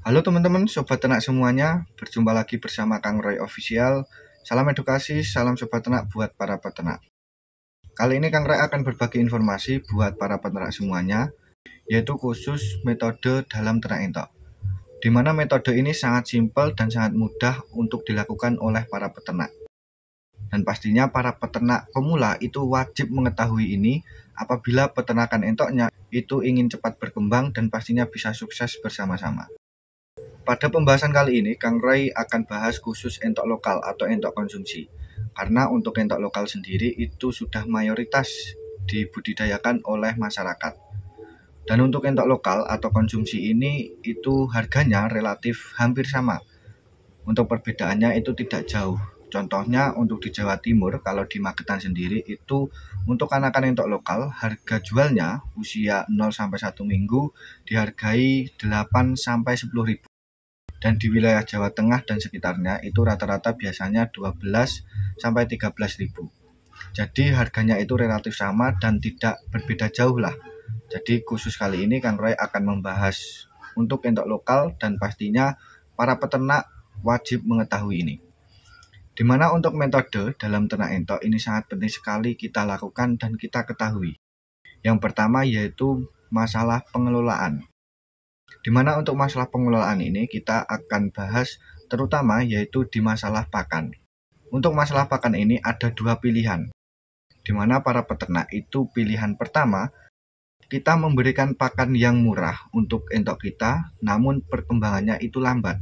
Halo teman-teman, sobat ternak semuanya, berjumpa lagi bersama Kang Roy Official. Salam edukasi, salam sobat ternak buat para peternak. Kali ini Kang Roy akan berbagi informasi buat para peternak semuanya, yaitu khusus metode dalam ternak entok. Di mana metode ini sangat simpel dan sangat mudah untuk dilakukan oleh para peternak. Dan pastinya para peternak pemula itu wajib mengetahui ini apabila peternakan entoknya itu ingin cepat berkembang dan pastinya bisa sukses bersama-sama. Pada pembahasan kali ini, Kang Roy akan bahas khusus entok lokal atau entok konsumsi. Karena untuk entok lokal sendiri itu sudah mayoritas dibudidayakan oleh masyarakat. Dan untuk entok lokal atau konsumsi ini itu harganya relatif hampir sama. Untuk perbedaannya itu tidak jauh. Contohnya untuk di Jawa Timur, kalau di Magetan sendiri itu untuk anakan entok lokal harga jualnya usia 0-1 minggu dihargai 8-10 ribu. Dan di wilayah Jawa Tengah dan sekitarnya itu rata-rata biasanya 12-13 ribu. Jadi harganya itu relatif sama dan tidak berbeda jauh lah. Jadi khusus kali ini Kang Roy akan membahas untuk entok lokal dan pastinya para peternak wajib mengetahui ini. Dimana untuk metode dalam ternak entok ini sangat penting sekali kita lakukan dan kita ketahui. Yang pertama yaitu masalah pengelolaan. Dimana untuk masalah pengelolaan ini kita akan bahas terutama yaitu di masalah pakan. Untuk masalah pakan ini ada dua pilihan. Dimana para peternak itu pilihan pertama, kita memberikan pakan yang murah untuk entok kita, namun perkembangannya itu lambat.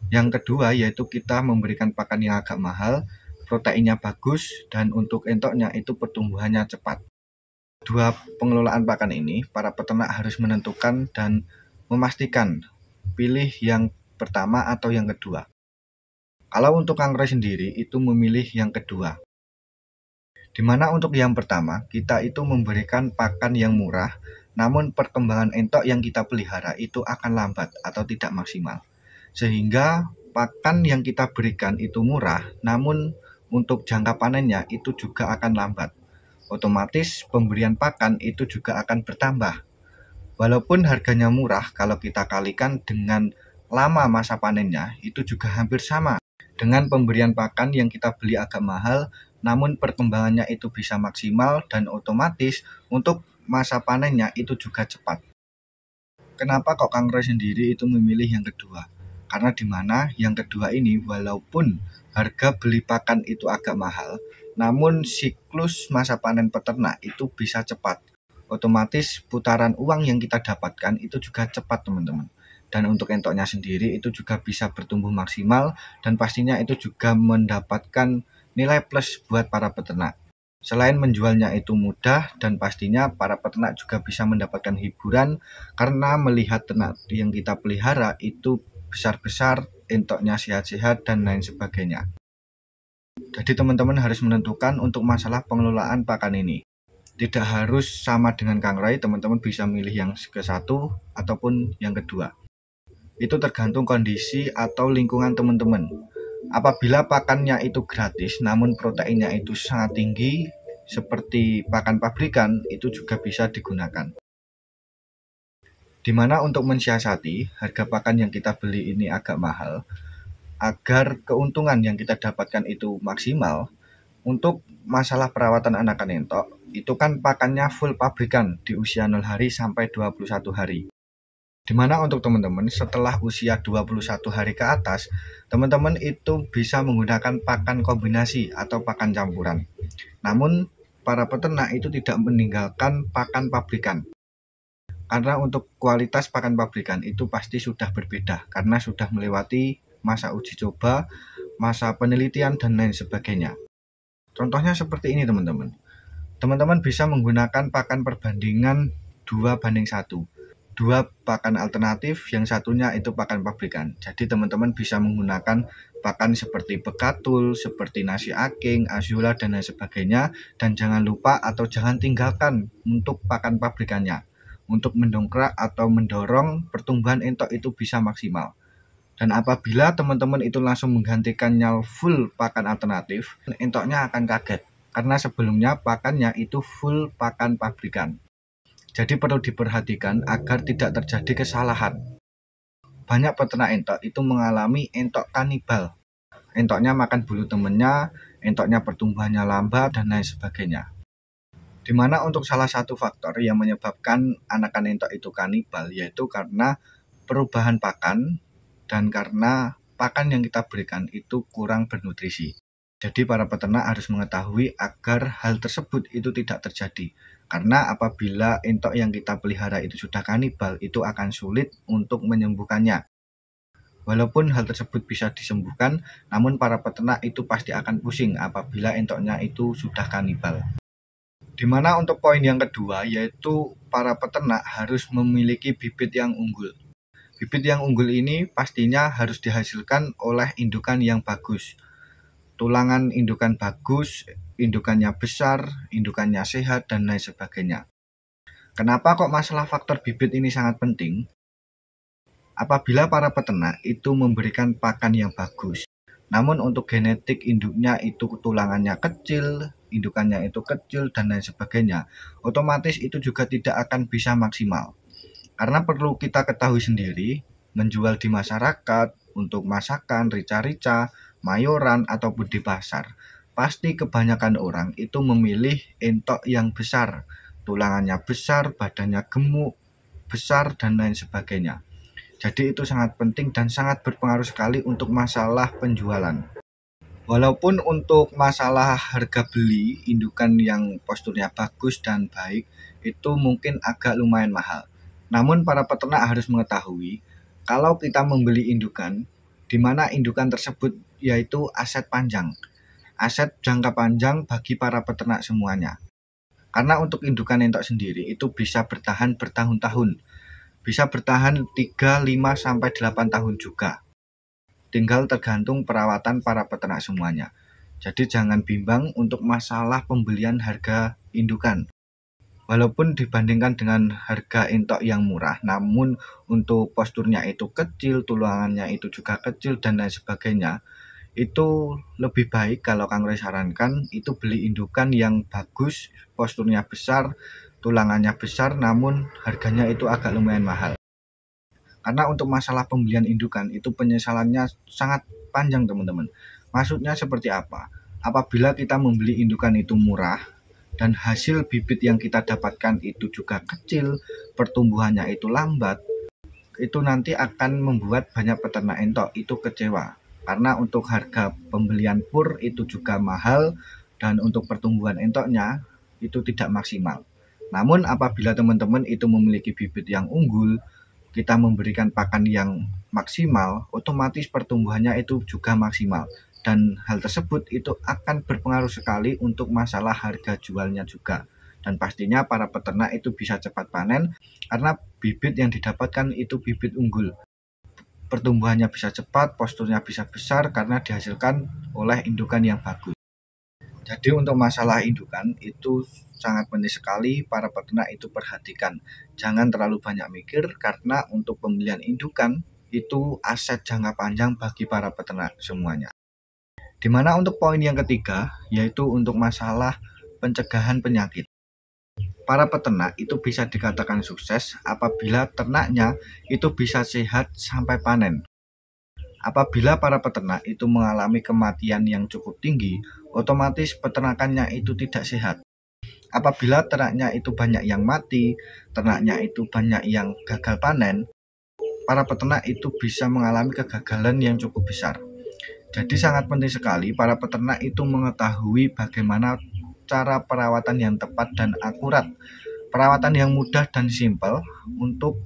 Yang kedua yaitu kita memberikan pakan yang agak mahal, proteinnya bagus, dan untuk entoknya itu pertumbuhannya cepat. Dua pengelolaan pakan ini, para peternak harus menentukan dan memastikan pilih yang pertama atau yang kedua. Kalau untuk Kang Roy sendiri itu memilih yang kedua. Dimana untuk yang pertama kita itu memberikan pakan yang murah, namun perkembangan entok yang kita pelihara itu akan lambat atau tidak maksimal. Sehingga pakan yang kita berikan itu murah, namun untuk jangka panennya itu juga akan lambat. Otomatis pemberian pakan itu juga akan bertambah. Walaupun harganya murah, kalau kita kalikan dengan lama masa panennya, itu juga hampir sama dengan pemberian pakan yang kita beli agak mahal, namun perkembangannya itu bisa maksimal dan otomatis untuk masa panennya itu juga cepat. Kenapa kok Kang Roy sendiri itu memilih yang kedua? Karena dimana yang kedua ini walaupun harga beli pakan itu agak mahal, namun siklus masa panen peternak itu bisa cepat. Otomatis putaran uang yang kita dapatkan itu juga cepat teman-teman. Dan untuk entoknya sendiri itu juga bisa bertumbuh maksimal dan pastinya itu juga mendapatkan nilai plus buat para peternak. Selain menjualnya itu mudah dan pastinya para peternak juga bisa mendapatkan hiburan karena melihat ternak yang kita pelihara itu besar-besar, entoknya sehat-sehat dan lain sebagainya. Jadi teman-teman harus menentukan untuk masalah pengelolaan pakan ini. Tidak harus sama dengan Kang Roy, teman-teman bisa milih yang ke satu ataupun yang kedua. Itu tergantung kondisi atau lingkungan teman-teman. Apabila pakannya itu gratis namun proteinnya itu sangat tinggi seperti pakan pabrikan, itu juga bisa digunakan. Dimana untuk mensiasati harga pakan yang kita beli ini agak mahal, agar keuntungan yang kita dapatkan itu maksimal. Untuk masalah perawatan anakan entok, itu kan pakannya full pabrikan di usia 0 hari sampai 21 hari. Dimana untuk teman-teman setelah usia 21 hari ke atas, teman-teman itu bisa menggunakan pakan kombinasi atau pakan campuran. Namun para peternak itu tidak meninggalkan pakan pabrikan. Karena untuk kualitas pakan pabrikan itu pasti sudah berbeda karena sudah melewati masa uji coba, masa penelitian dan lain sebagainya. Contohnya seperti ini teman-teman. Teman-teman bisa menggunakan pakan perbandingan 2:1. Dua pakan alternatif, yang satunya itu pakan pabrikan. Jadi teman-teman bisa menggunakan pakan seperti bekatul, seperti nasi aking, azula dan lain sebagainya. Dan jangan lupa atau jangan tinggalkan untuk pakan pabrikannya. Untuk mendongkrak atau mendorong pertumbuhan entok itu bisa maksimal. Dan apabila teman-teman itu langsung menggantikannya full pakan alternatif, entoknya akan kaget. Karena sebelumnya pakannya itu full pakan pabrikan. Jadi perlu diperhatikan agar tidak terjadi kesalahan. banyak peternak entok itu mengalami entok kanibal. Entoknya makan bulu temennya, entoknya pertumbuhannya lambat, dan lain sebagainya. Dimana untuk salah satu faktor yang menyebabkan anakan entok itu kanibal, yaitu karena perubahan pakan dan karena pakan yang kita berikan itu kurang bernutrisi. Jadi para peternak harus mengetahui agar hal tersebut itu tidak terjadi. Karena apabila entok yang kita pelihara itu sudah kanibal, itu akan sulit untuk menyembuhkannya. Walaupun hal tersebut bisa disembuhkan, namun para peternak itu pasti akan pusing apabila entoknya itu sudah kanibal. Dimana untuk poin yang kedua, yaitu para peternak harus memiliki bibit yang unggul. Bibit yang unggul ini pastinya harus dihasilkan oleh indukan yang bagus. Tulangan indukan bagus, indukannya besar, indukannya sehat, dan lain sebagainya. Kenapa kok masalah faktor bibit ini sangat penting? Apabila para peternak itu memberikan pakan yang bagus, namun untuk genetik induknya itu tulangannya kecil, indukannya itu kecil, dan lain sebagainya, otomatis itu juga tidak akan bisa maksimal. Karena perlu kita ketahui sendiri, menjual di masyarakat, untuk masakan, rica-rica, mayoran, ataupun di pasar, pasti kebanyakan orang itu memilih entok yang besar, tulangannya besar, badannya gemuk, besar, dan lain sebagainya. Jadi itu sangat penting dan sangat berpengaruh sekali untuk masalah penjualan. Walaupun untuk masalah harga beli indukan yang posturnya bagus dan baik itu mungkin agak lumayan mahal. Namun para peternak harus mengetahui kalau kita membeli indukan, di mana indukan tersebut yaitu aset panjang, aset jangka panjang bagi para peternak semuanya. Karena untuk indukan entok sendiri itu bisa bertahan bertahun-tahun. Bisa bertahan 3, 5, sampai 8 tahun juga. Tinggal tergantung perawatan para peternak semuanya. Jadi jangan bimbang untuk masalah pembelian harga indukan. Walaupun dibandingkan dengan harga entok yang murah, namun untuk posturnya itu kecil, tulangannya itu juga kecil, dan lain sebagainya, itu lebih baik kalau Kang Roy sarankan itu beli indukan yang bagus, posturnya besar, tulangannya besar, namun harganya itu agak lumayan mahal. Karena untuk masalah pembelian indukan itu penyesalannya sangat panjang teman-teman. Maksudnya seperti apa? Apabila kita membeli indukan itu murah dan hasil bibit yang kita dapatkan itu juga kecil, pertumbuhannya itu lambat, itu nanti akan membuat banyak peternak entok itu kecewa. Karena untuk harga pembelian pur itu juga mahal dan untuk pertumbuhan entoknya itu tidak maksimal. Namun apabila teman-teman itu memiliki bibit yang unggul, kita memberikan pakan yang maksimal, otomatis pertumbuhannya itu juga maksimal. Dan hal tersebut itu akan berpengaruh sekali untuk masalah harga jualnya juga. Dan pastinya para peternak itu bisa cepat panen karena bibit yang didapatkan itu bibit unggul. Pertumbuhannya bisa cepat, posturnya bisa besar karena dihasilkan oleh indukan yang bagus. Jadi untuk masalah indukan itu sangat penting sekali para peternak itu perhatikan. Jangan terlalu banyak mikir karena untuk pembelian indukan itu aset jangka panjang bagi para peternak semuanya. Dimana untuk poin yang ketiga yaitu untuk masalah pencegahan penyakit. Para peternak itu bisa dikatakan sukses apabila ternaknya itu bisa sehat sampai panen. Apabila para peternak itu mengalami kematian yang cukup tinggi, otomatis peternakannya itu tidak sehat. Apabila ternaknya itu banyak yang mati, ternaknya itu banyak yang gagal panen, para peternak itu bisa mengalami kegagalan yang cukup besar. Jadi sangat penting sekali para peternak itu mengetahui bagaimana cara perawatan yang tepat dan akurat. Perawatan yang mudah dan simpel untuk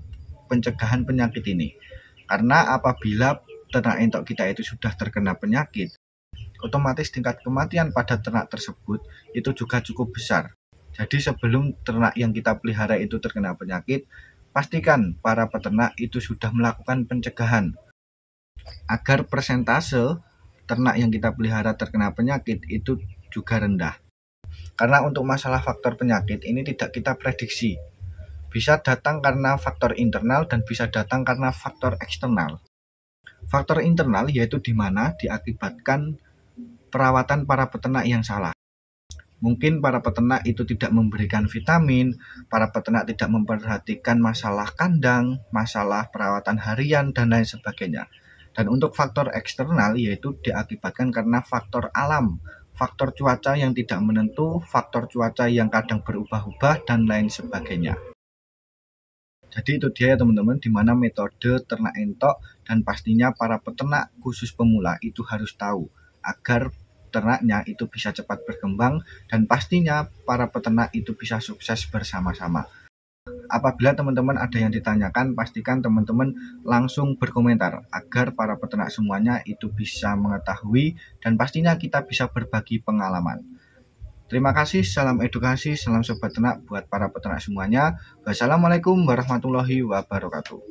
pencegahan penyakit ini. Karena apabila ternak entok kita itu sudah terkena penyakit, otomatis tingkat kematian pada ternak tersebut itu juga cukup besar. Jadi sebelum ternak yang kita pelihara itu terkena penyakit, pastikan para peternak itu sudah melakukan pencegahan agar persentase ternak yang kita pelihara terkena penyakit itu juga rendah. Karena untuk masalah faktor penyakit ini tidak kita prediksi. Bisa datang karena faktor internal dan bisa datang karena faktor eksternal. Faktor internal yaitu di mana diakibatkan perawatan para peternak yang salah. Mungkin para peternak itu tidak memberikan vitamin, para peternak tidak memperhatikan masalah kandang, masalah perawatan harian, dan lain sebagainya. Dan untuk faktor eksternal yaitu diakibatkan karena faktor alam, faktor cuaca yang tidak menentu, faktor cuaca yang kadang berubah-ubah, dan lain sebagainya. Jadi itu dia ya teman-teman, dimana metode ternak entok dan pastinya para peternak khusus pemula itu harus tahu agar ternaknya itu bisa cepat berkembang dan pastinya para peternak itu bisa sukses bersama-sama. Apabila teman-teman ada yang ditanyakan, pastikan teman-teman langsung berkomentar agar para peternak semuanya itu bisa mengetahui dan pastinya kita bisa berbagi pengalaman. Terima kasih, salam edukasi, salam sobat ternak buat para peternak semuanya. Wassalamualaikum warahmatullahi wabarakatuh.